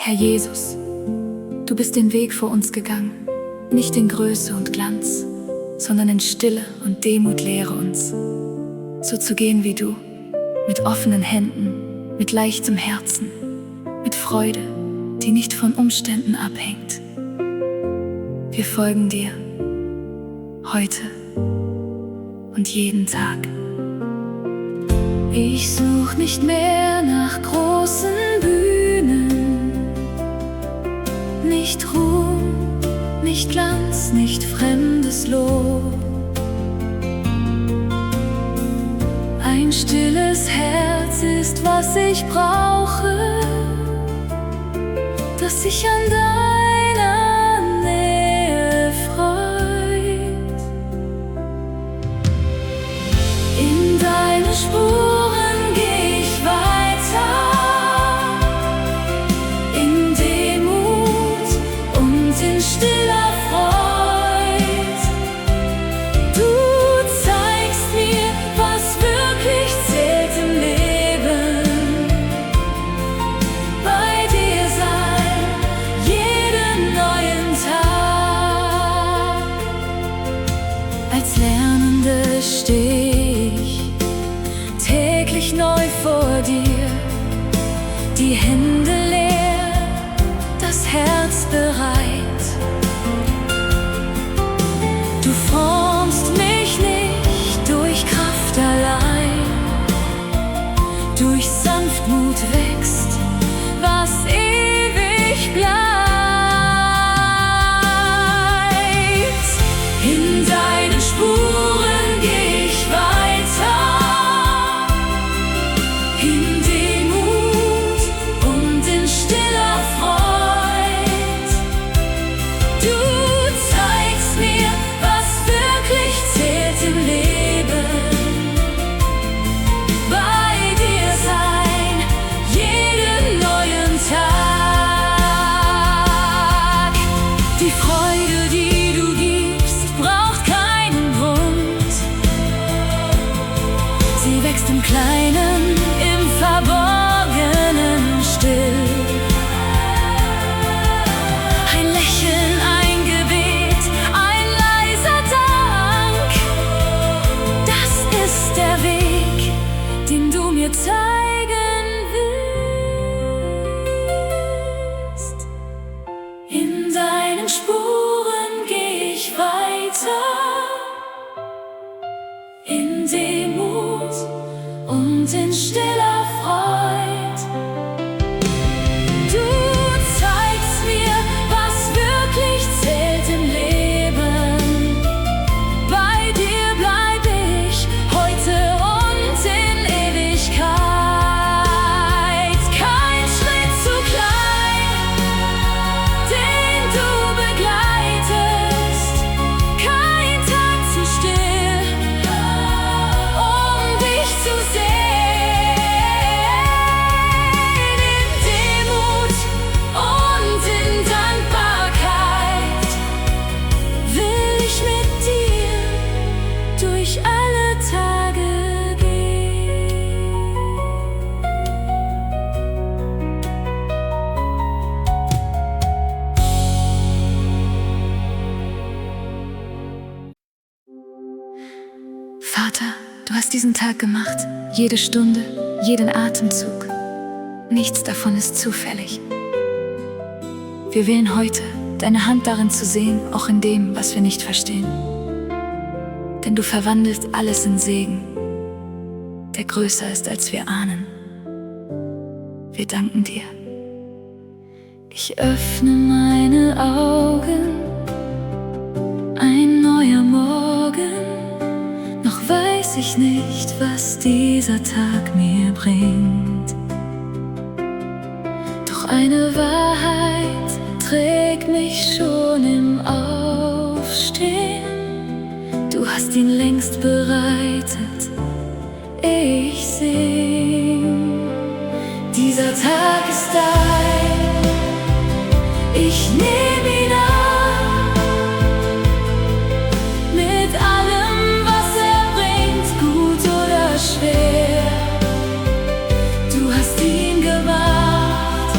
Herr Jesus, du bist den Weg vor uns gegangen, nicht in Größe und Glanz, sondern in Stille und Demut lehre uns, so zu gehen wie du, mit offenen Händen, mit leichtem Herzen, mit Freude, die nicht von Umständen abhängt. Wir folgen dir, heute und jeden Tag. Ich such nicht mehr nach großen Bühnen, nicht Ruhm, nicht Glanz, nicht fremdes Lob. Ein stilles Herz ist, was ich brauche, das sich an deiner Nähe freut. In deine Spuren geh ich weiter, in Demut und in stiller Freud. Du zeigst mir, was wirklich zählt im Leben. Bei dir sein, jeden neuen Tag. Als Lernende steh ich täglich neu vor dir, die Hände leer, das Herz bereit. Du formst mich nicht durch Kraft allein, durch Sanftmut wächst, was ewig bleibt. In deinen Spuren geh ich weiter, in Demut und in stiller Freud. Du zeigst mir, was wirklich zählt im Leben. Bei dir sein, jeden neuen Tag. Die Freude, die du gibst, braucht keinen Grund. Sie wächst im Kleinen, im Verborgenen still. Ein Lächeln, ein Gebet, ein leiser Dank. Das ist der Weg, den du mir zeigen willst. In deinen Spuren geh ich weiter, in Demut und in stiller Freud. Du zeigst mir, was wirklich zählt im Leben. Bei dir bleib ich heute und in Ewigkeit. Kein Schritt zu klein, den du begleitest, kein Tag zu still, um dich zu sehen. In Demut und in Dankbarkeit will ich mit dir durch alle Tage gehen. Vater, du hast diesen Tag gemacht, jede Stunde, jeden Atemzug. Nichts davon ist zufällig. Wir wählen heute, deine Hand darin zu sehen, auch in dem, was wir nicht verstehen. Denn du verwandelst alles in Segen, der größer ist, als wir ahnen. Wir danken dir. Ich öffne meine Augen, ein neuer Morgen. Noch weiß ich nicht, was dieser Tag mir bringt. Doch eine Wahrheit trägt mich schon im Aufstehen. Du hast ihn längst bereitet, ich sing. Dieser Tag ist dein, ich nehm ihn an, mit allem, was er bringt, gut oder schwer. Du hast ihn gemacht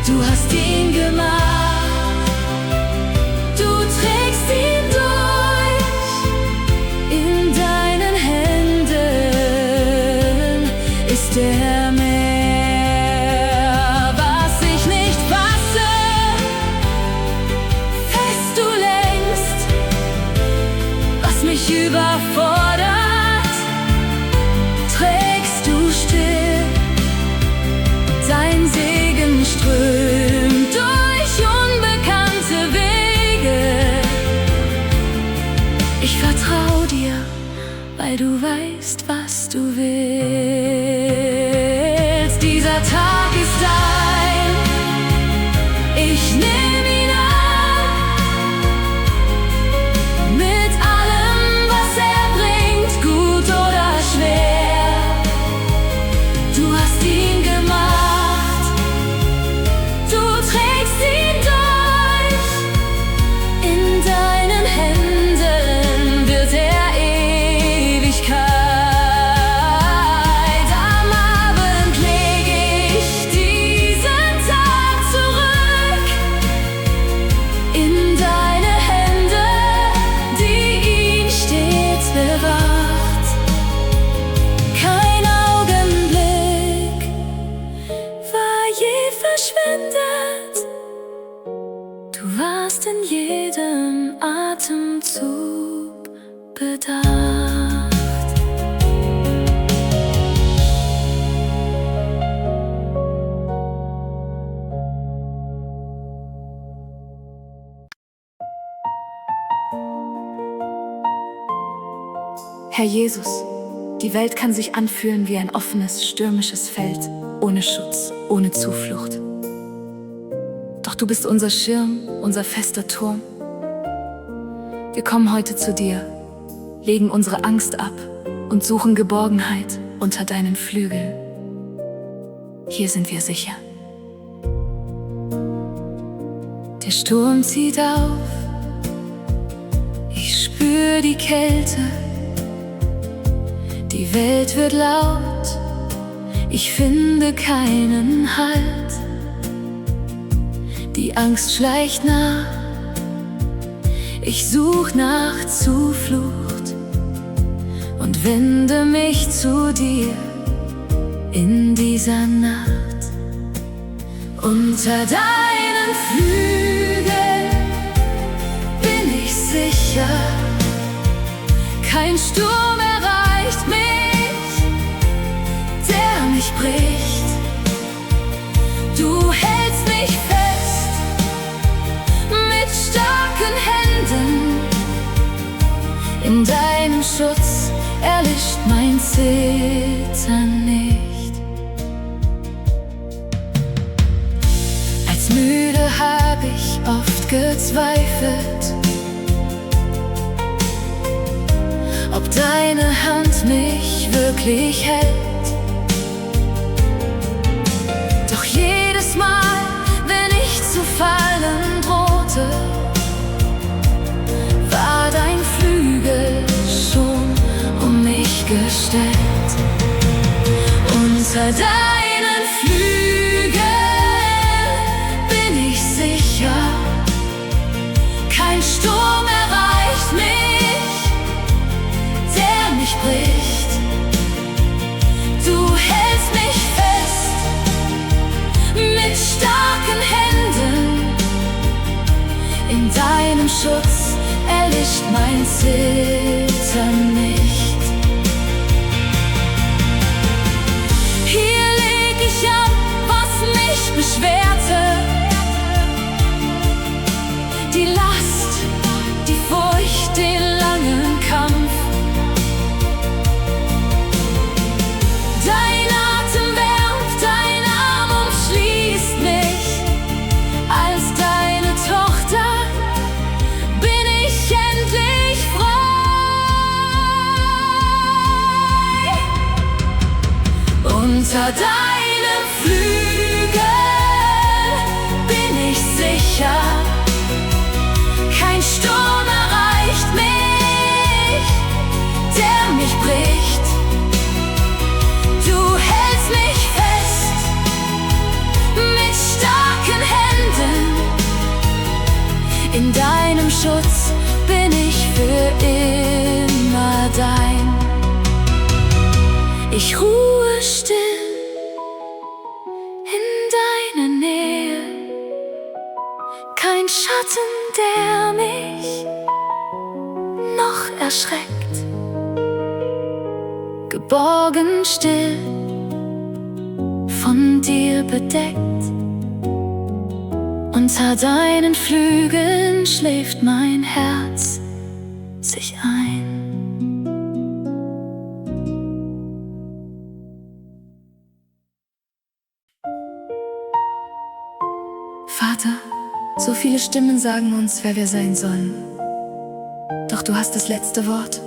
Du hast ihn gemacht, du trägst ihn durch. In deinen Händen ist der Meer, was ich nicht fasse. Fest du lenkst, was mich überfordert, trägst du still. Dein Segen strömt durch unbekannte Wege. Ich vertrau dir, weil du weißt, was du willst. Dieser Tag ist dein, ich nehm ihn an, mit allem, was er bringt, gut oder schwer. Du hast ihn gemacht, du trägst ihn durch. In deinen Händen wird er Ewigkeit. Am Abend leg ich diesen Tag zurück in deine Hände, die ihn stets bewacht. Kein Augenblick war je verschwendet. Du warst in jedem Atemzug bedacht. Herr Jesus, die Welt kann sich anfühlen wie ein offenes, stürmisches Feld, ohne Schutz, ohne Zuflucht. Doch du bist unser Schirm, unser fester Turm. Wir kommen heute zu dir, legen unsere Angst ab und suchen Geborgenheit unter deinen Flügeln. Hier sind wir sicher. Der Sturm zieht auf, ich spür die Kälte. Die Welt wird laut, ich finde keinen Halt. Die Angst schleicht nach, ich such nach Zuflucht und wende mich zu dir in dieser Nacht. Unter deinen Flügeln bin ich sicher, kein Sturm erreicht mich, der mich bricht. Du hältst mich fest mit starken Händen, in deinem Schutz erlischt mein Zittern nicht. Als müde hab ich oft gezweifelt, ob deine Hand mich wirklich hält. Doch jedes Mal, wenn ich zu fallen drohte, war dein Flügel schon um mich gestellt. Unter deinen Flügeln bin ich sicher, kein Sturm erreicht mich, der mich bricht. Du hältst mich fest mit starken Händen, in deinem Schutz erlischt mein Zittern nicht. Hier leg ich ab, was mich beschwerte, die Last, die Furcht, den langen Kampf. Dein Atem wärmt, dein Arm umschließt mich. Als deine Tochter bin ich endlich frei. Schutz bin ich für immer dein. Ich ruhe still in deiner Nähe, kein Schatten, der mich noch erschreckt. Geborgen still, von dir bedeckt. Unter deinen Flügeln schläft mein Herz sich ein. Vater, so viele Stimmen sagen uns, wer wir sein sollen. Doch du hast das letzte Wort.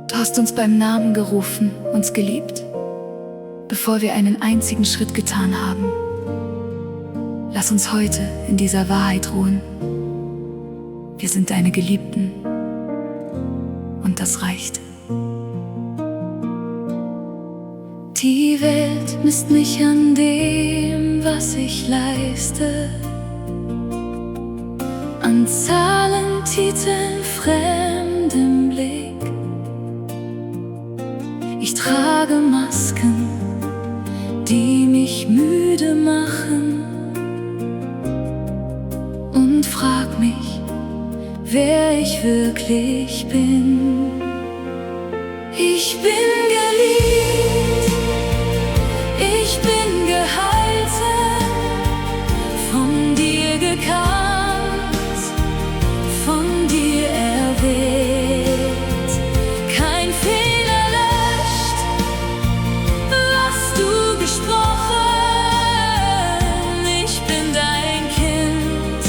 Du hast uns beim Namen gerufen, uns geliebt, bevor wir einen einzigen Schritt getan haben. Lass uns heute in dieser Wahrheit ruhen. Wir sind deine Geliebten und das reicht. Die Welt misst mich an dem, was ich leiste, an Zahlen, Titeln, fremdem Blick. Ich trage Masken, die mich müde machen, und frag mich, wer ich wirklich bin. Ich bin geliebt, ich bin gehalten, von dir gekannt, von dir erwählt. Kein Fehler löscht, was du gesprochen. Ich bin dein Kind,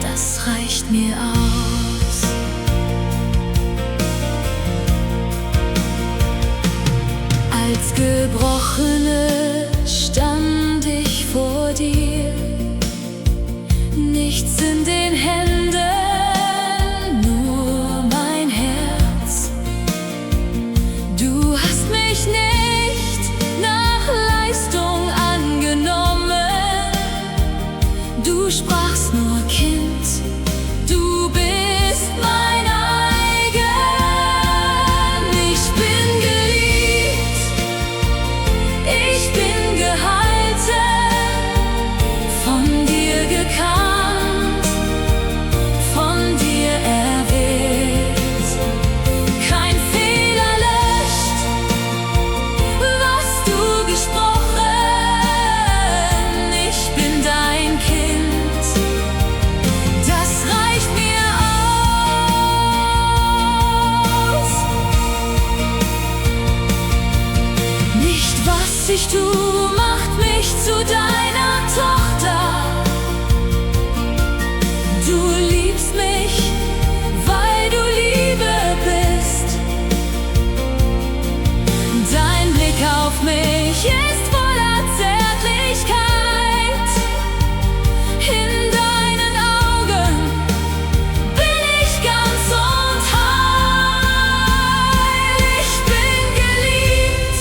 das reicht mir aus. Als Gebrochene stand ich vor dir, nichts in den Händen, nur mein Herz. Du hast mich nicht nach Leistung angenommen, du sprachst nur Kind, du bist mein eigen. Ich bin geliebt, ich bin gehalten, von dir gekannt, von dir erwählt. Kein Fehler löscht, was du gesprochen. Ich bin dein Kind, das reicht mir aus. Nicht was ich tue, macht mich zu deiner Tochter. Du liebst mich, weil du Liebe bist. Dein Blick auf mich ist voller Zärtlichkeit. In deinen Augen bin ich ganz und heil. Ich bin geliebt,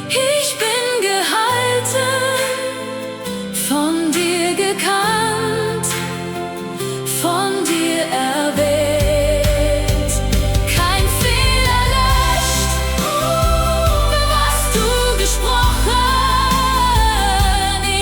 ich bin gehalten, von dir gekannt, von dir erwählt. Kein Fehler löscht, was du gesprochen.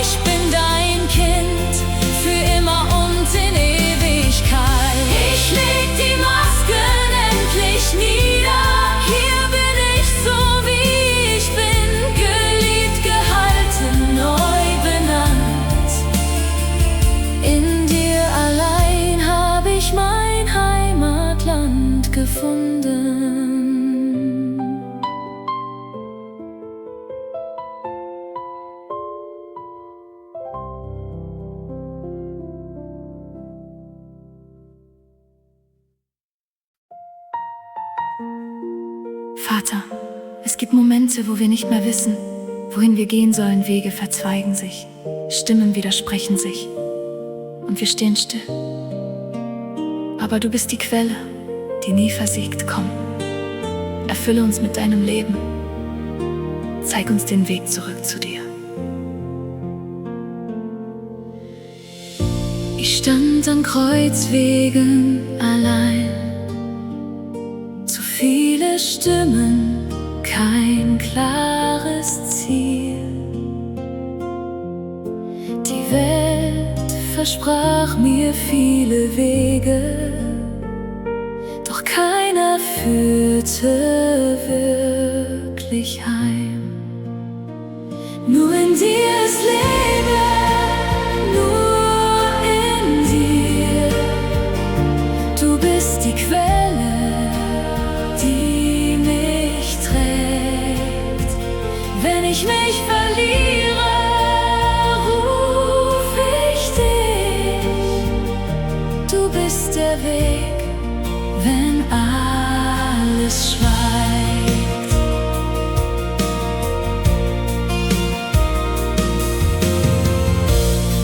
Ich bin dein Kind, für immer und in Ewigkeit. Ich leg die Masken endlich nieder. Hier bin ich so, wie ich bin, geliebt, gehalten, neu benannt. In dir allein hab ich mein Heimatland gefunden. Vater, es gibt Momente, wo wir nicht mehr wissen, wohin wir gehen sollen. Wege verzweigen sich, Stimmen widersprechen sich und wir stehen still. Aber du bist die Quelle, die nie versiegt. Komm, erfülle uns mit deinem Leben. Zeig uns den Weg zurück zu dir. Ich stand an Kreuzwegen allein, zu viele Stimmen, kein klares Ziel. Die Welt versprach mir viele Wege, doch keiner führte wirklich heim. Nur in dir ist Leben, nur in dir. Du bist die Quelle, die mich trägt. Wenn ich mich verliere, ruf ich dich. Du bist der Weg, wenn alles schweigt.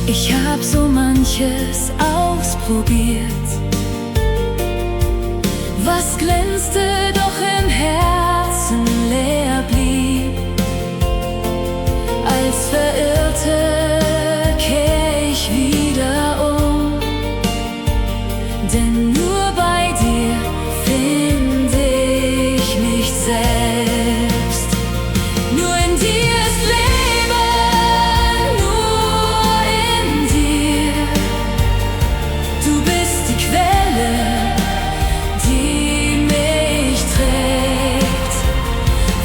Ich hab so manches ausprobiert, was glänzte, doch im Herzen leer blieb. Als Verirrte kehr ich wieder um, denn nur bei dir finde ich mich selbst. Nur in dir ist Leben, nur in dir. Du bist die Quelle, die mich trägt.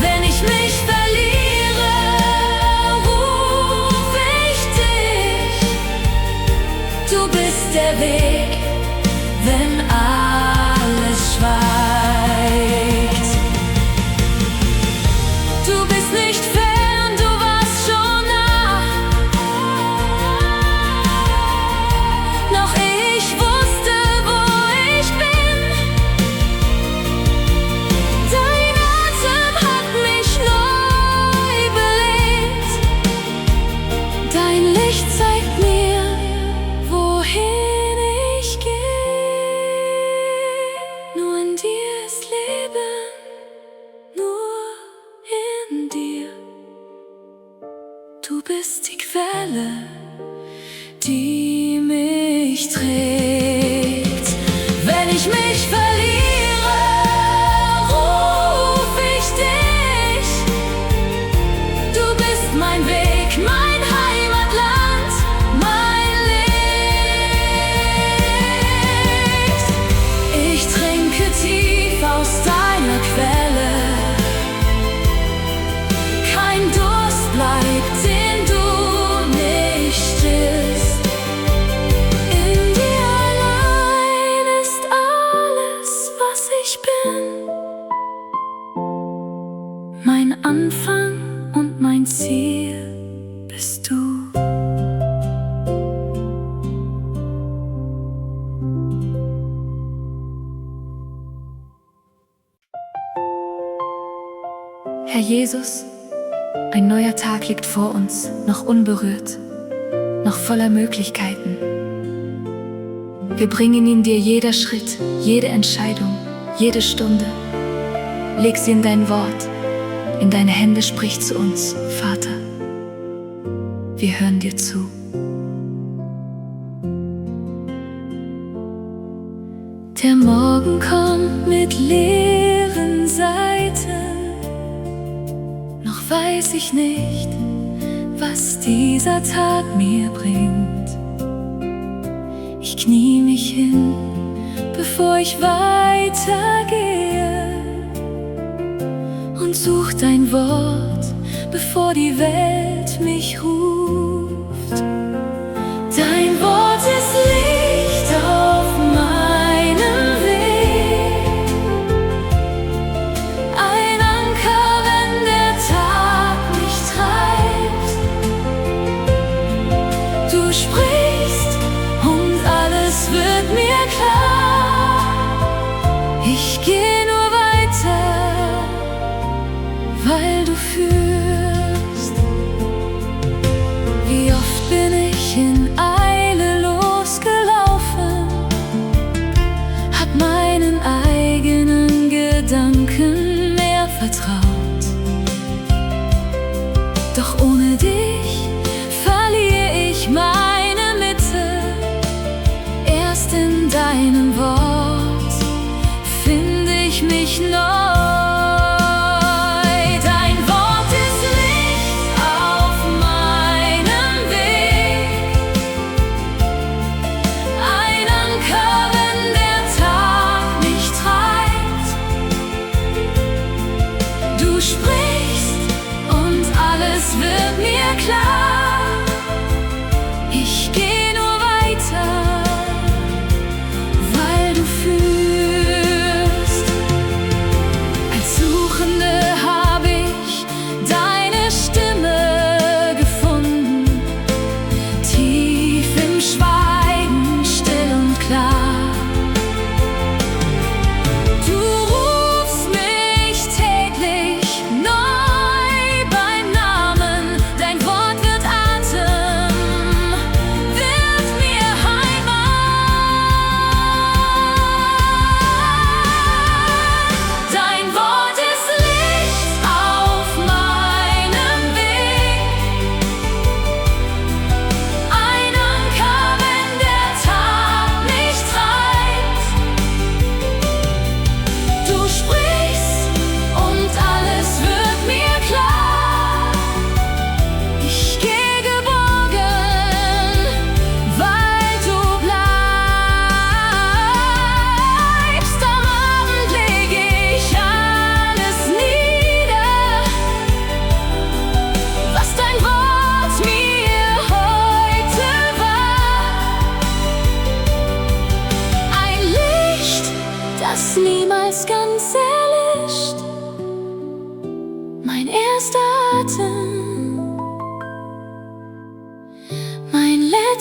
Wenn ich mich verliere, ruf ich dich. Du bist der Weg, wenn alles schweigt. Du bist nicht fern, du warst schon nah. Noch ich wusste, wo ich bin. Dein Atem hat mich neu belebt. Dein Licht zeigt mir, wohin ich gehe. Nur in dir ist Leben, nur in dir. Du bist die Quelle, die mich trägt. Wenn ich mich verliere, ruf ich dich. Du bist mein Weg, mein Heimatland, mein Licht. Ich trinke tief aus deiner Quelle. Kein Durst bleibt, den du nicht stillst. In dir allein ist alles, was ich bin. Mein Anfang und mein Ziel bist du. Herr Jesus, ein neuer Tag liegt vor uns, noch unberührt, noch voller Möglichkeiten. Wir bringen ihn dir jeder Schritt, jede Entscheidung, jede Stunde. Leg sie in dein Wort, in deine Hände, sprich zu uns, Vater. Wir hören dir zu. Der Morgen kommt mit leeren Seiten. Noch weiß ich nicht, was dieser Tag mir bringt. Ich knie mich hin, bevor ich weitergehe, und such dein Wort, bevor die Welt mich ruft. Dein Wort ist Licht auf meinem Weg, ein Anker, wenn der Tag mich treibt. Du sprichst und alles wird mir klar. Ich gehe nur weiter, weil du führst. Wie oft bin ich in Eile losgelaufen, hab meinen eigenen Gedanken mehr vertraut. Doch ohne dich verliere ich meine Mitte.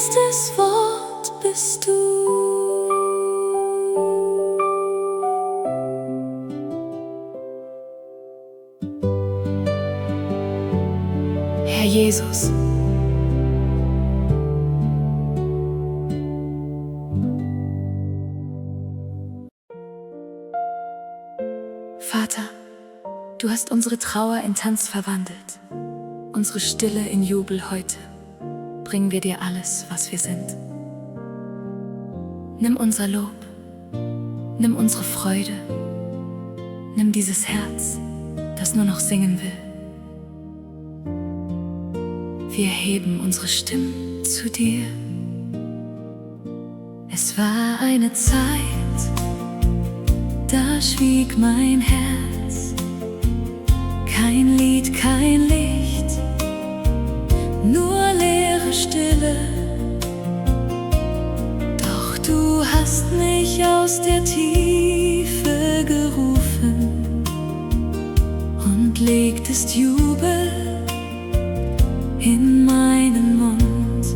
letztes Wort bist du. Herr Jesus, Vater, du hast unsere Trauer in Tanz verwandelt, unsere Stille in Jubel heute. Bringen wir dir alles, was wir sind. Nimm unser Lob, nimm unsere Freude, nimm dieses Herz, das nur noch singen will. Wir heben unsere Stimmen zu dir. Es war eine Zeit, da schwieg mein Herz. Kein Lied, kein Licht, nur leere Stille. Doch du hast mich aus der Tiefe gerufen und legtest Jubel in meinen Mund.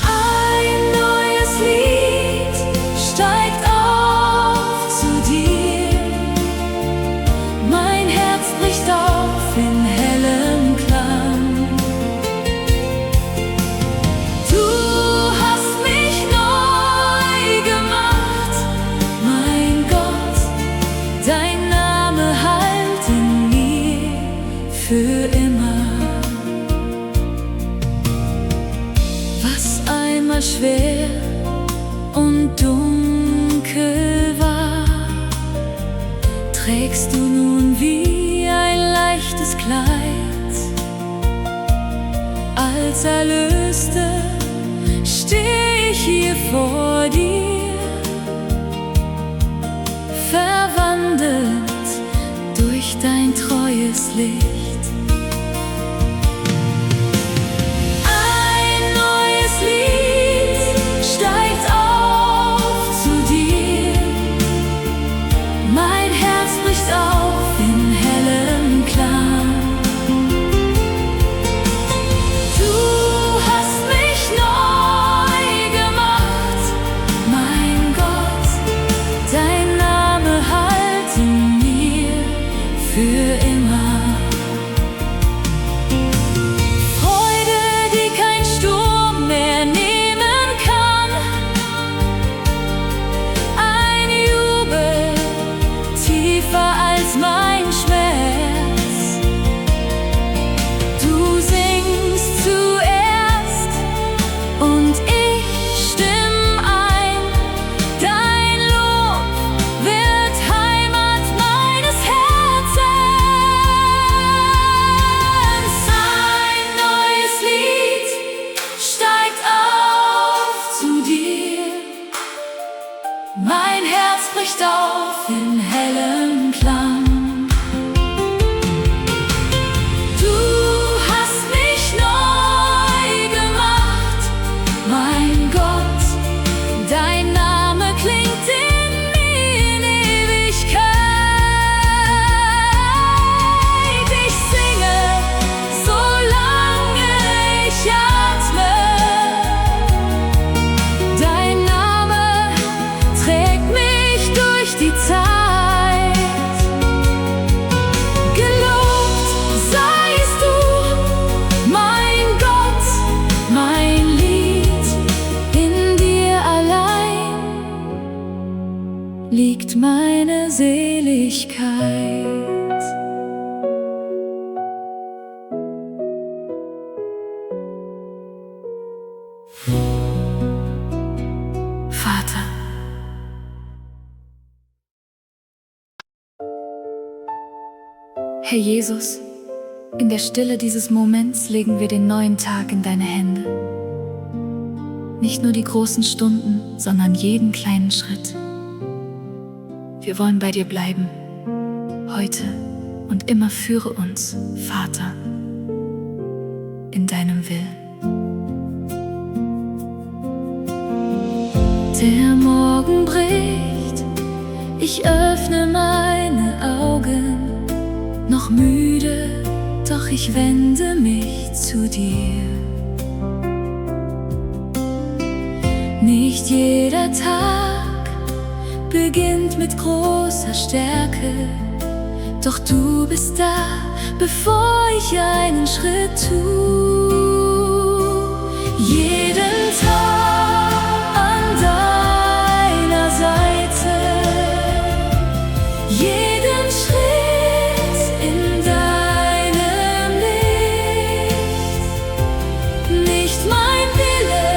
Ein neues Lied steigt auf zu dir. Mein Herz bricht auf in hellem Klang. Du hast mich neu gemacht, mein Gott, dein Name hallt in mir für immer. Was einmal schwer und dunkel war, trägst du nun wie ein leichtes Kleid. Als Erlöste steh ich hier vor dir, verwandelt durch dein treues Licht. Ein neues Lied steigt auf zu dir. Mein Herz bricht auf in hellem Klang. Du hast mich neu gemacht, mein Gott, dein Name hallt in mir für immer. Freude, die kein Sturm mehr nehmen kann, ein Jubel tiefer als mein Schmerz. Du singst zuerst und ich stimm ein. Dein Lob wird Heimat meines Herzens. Ein neues Lied steigt auf zu dir. Mein Herz bricht auf in hellem Klang. Du hast mich neu gemacht, mein Gott, dein Name klingt in mir in Ewigkeit. Ich singe, solange ich atme. Dein Name trägt mich durch die Zeit. Gelobt seist du, mein Gott, mein Lied. In dir allein liegt meine Seligkeit. Vater, Herr Jesus, in der Stille dieses Moments legen wir den neuen Tag in deine Hände. Nicht nur die großen Stunden, sondern jeden kleinen Schritt. Wir wollen bei dir bleiben, heute und immer. Führe uns, Vater, in deinem Willen. Der Morgen bricht, ich öffne meine Augen, noch müde, doch ich wende mich zu dir. Nicht jeder Tag beginnt mit großer Stärke, doch du bist da, bevor ich einen Schritt tu. Jeden Tag an deiner Seite, jeden Schritt in deinem Licht. Nicht mein Wille,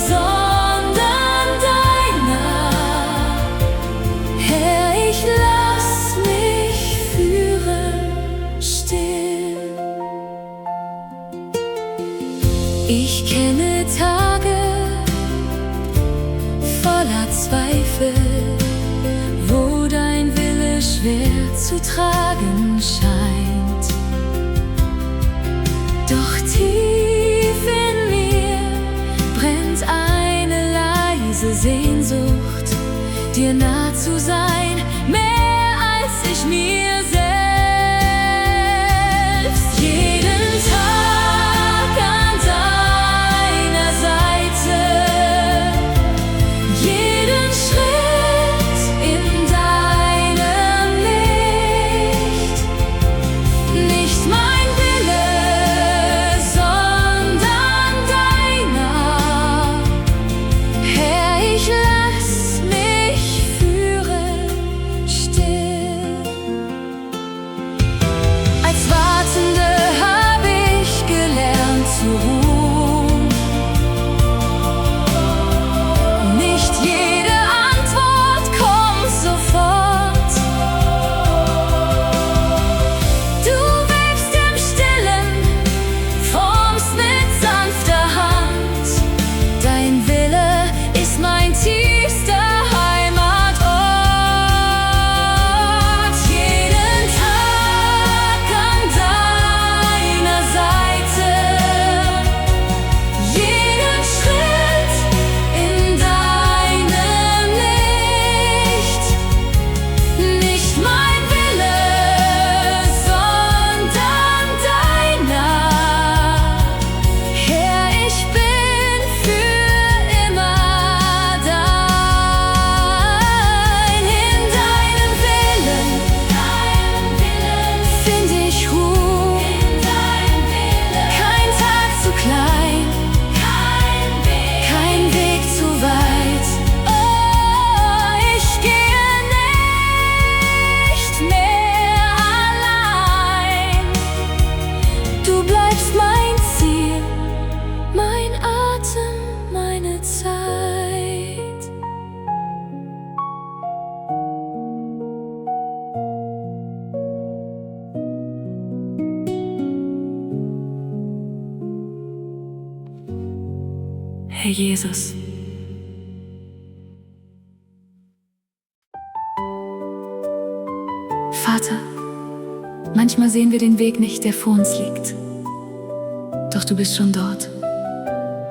sondern deiner. Herr, ich lass mich führen, still. Ich kenne Tage voller Zweifel, wo dein Wille schwer zu tragen scheint. Doch tief in mir brennt eine leise Sehnsucht, dir nah zu sein, mehr als ich mir selbst. Jeden Tag an deiner Seite, jeden Schritt in deinem Licht. Nicht mein Wille, sondern deiner. Herr, ich lass mich führen, still. Als Wartende hab ich gelernt zu ruhen. Nicht jede Antwort kommt sofort. Du wächst im Stillen, formst mit sanfter Hand. Dein Wille ist mein tiefster Heimatort. Jeden Tag an deiner Seite, jeden Schritt in deinem Licht. Nicht mein Wille, sondern deiner. Herr, ich bin für immer dein. In deinem Willen find ich Ruhe. Kein Tag zu klein, kein Weg zu weit. Oh, ich gehe nicht mehr allein. Du bleibst mein Ziel, mein Atem, meine Zeit. Herr Jesus, Vater, manchmal sehen wir den Weg nicht, der vor uns liegt. Doch du bist schon dort.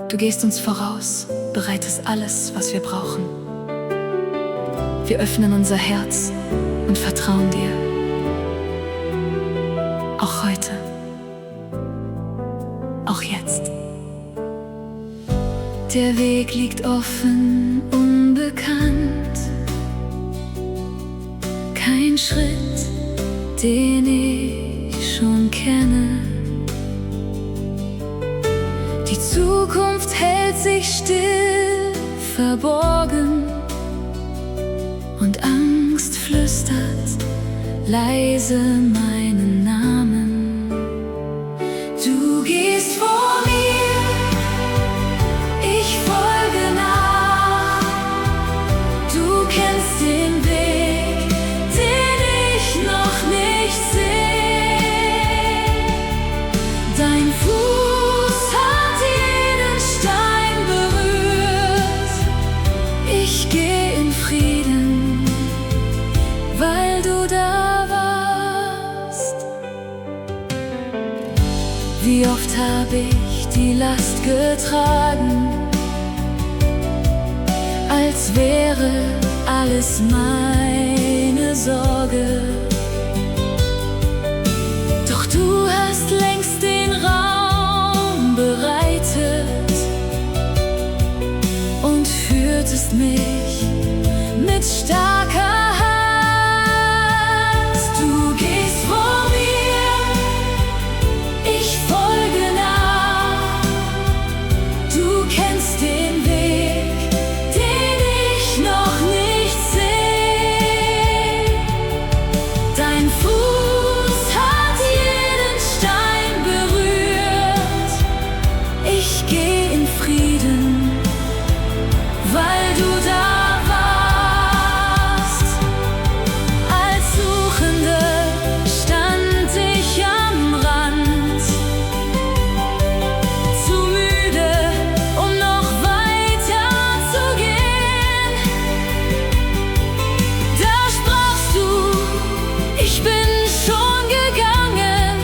Du gehst uns voraus, bereitest alles, was wir brauchen. Wir öffnen unser Herz und vertrauen dir. Auch heute. Auch jetzt. Der Weg liegt offen, unbekannt. Kein Schritt, den ich schon kenne. Die Zukunft hält sich still, verborgen, und Angst flüstert leise meinen Namen. Du gehst vor mir, ich folge nach. Du kennst den Weg, den ich noch nicht sehe. Dein Fuß hat jeden Stein berührt. Ich gehe in Frieden, weil du da warst. Wie oft hab ich die Last getragen, als wäre alles meine Sorge. Doch du hast längst den Raum bereitet und trägst mich mit starker Hand. Du gehst vor mir, ich folge nach. Du kennst den Weg, den ich noch nicht sehe. Dein Fuß hat jeden Stein berührt. Ich geh in Frieden, weil du da warst. Als Suchende stand ich am Rand, zu müde, um noch weiter zu gehen. Da sprachst du, ich bin schon gegangen.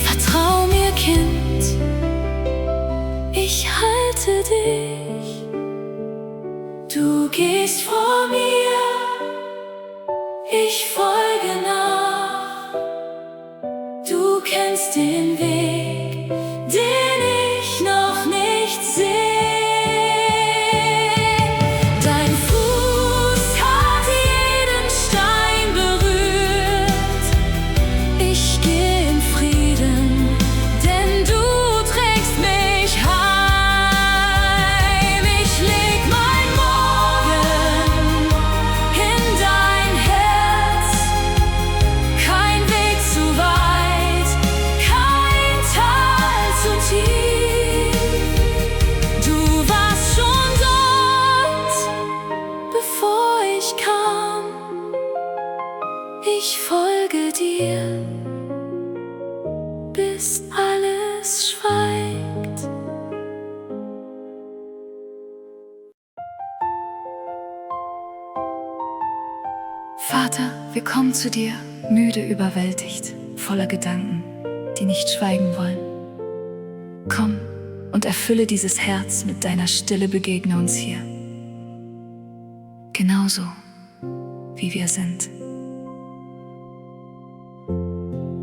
Vertrau mir, Kind, ich halte dich. Du gehst vor mir, ich folge nach. Du kennst den Weg, den ich noch nicht sehe. Dein Fuß hat jeden Stein berührt. Ich geh in Frieden, denn du trägst mich heim. Ich leg mein Morgen in dein Herz. Kein Weg zu weit, kein Tal zu tief. Du warst schon dort, bevor ich kam. Ich folge dir, bis alles schweigt. Vater, wir kommen zu dir, müde, überwältigt, voller Gedanken, die nicht schweigen wollen. Komm und erfülle dieses Herz mit deiner Stille, begegne uns hier. Genauso, wie wir sind.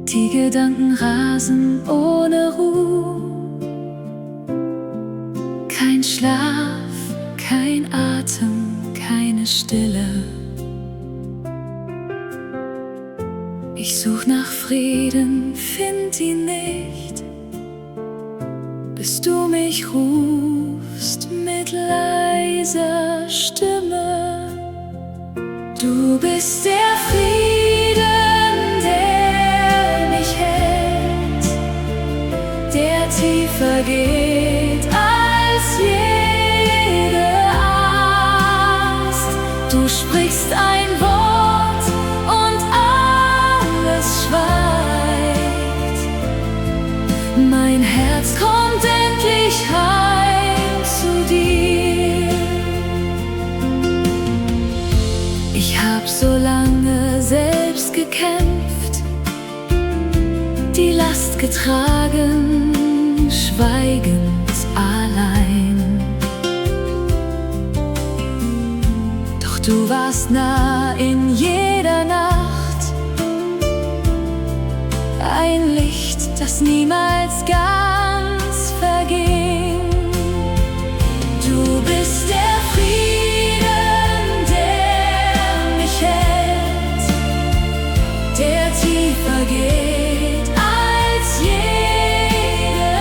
Die Gedanken rasen ohne Ruhe. Kein Schlaf, kein Atem, keine Stille. Ich such nach Frieden, find ihn nicht, bis du mich rufst mit leiser Stimme. Du bist der Frieden, der mich hält, der tiefer geht als jede Angst. Du sprichst ein Wort und alles schweigt. Mein Herz kommt endlich heim zu dir. Ich hab so lange selbst gekämpft, die Last getragen, schweigend allein. Doch du warst nah in jeder Nacht, ein Licht, das niemals ganz verging. Du bist der Frieden, der mich hält, der tiefer geht als jede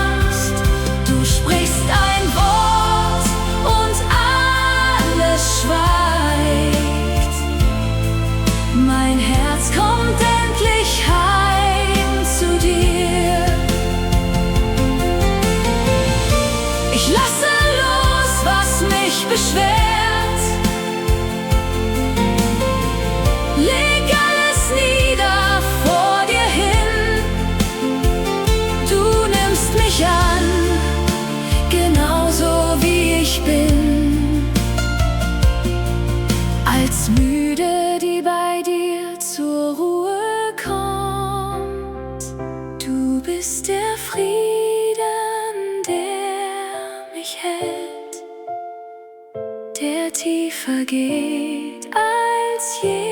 Angst. Du sprichst ein Wort und alles schweigt. Mein Herz kommt endlich heim zu dir. Ich lasse los, was mich beschwert. Leg alles nieder vor dir hin. Du nimmst mich an, genauso wie ich bin. Als müde, die bei dir zur Ruhe kommt. Du bist der Frieden, der mich hält, der tiefer geht als je.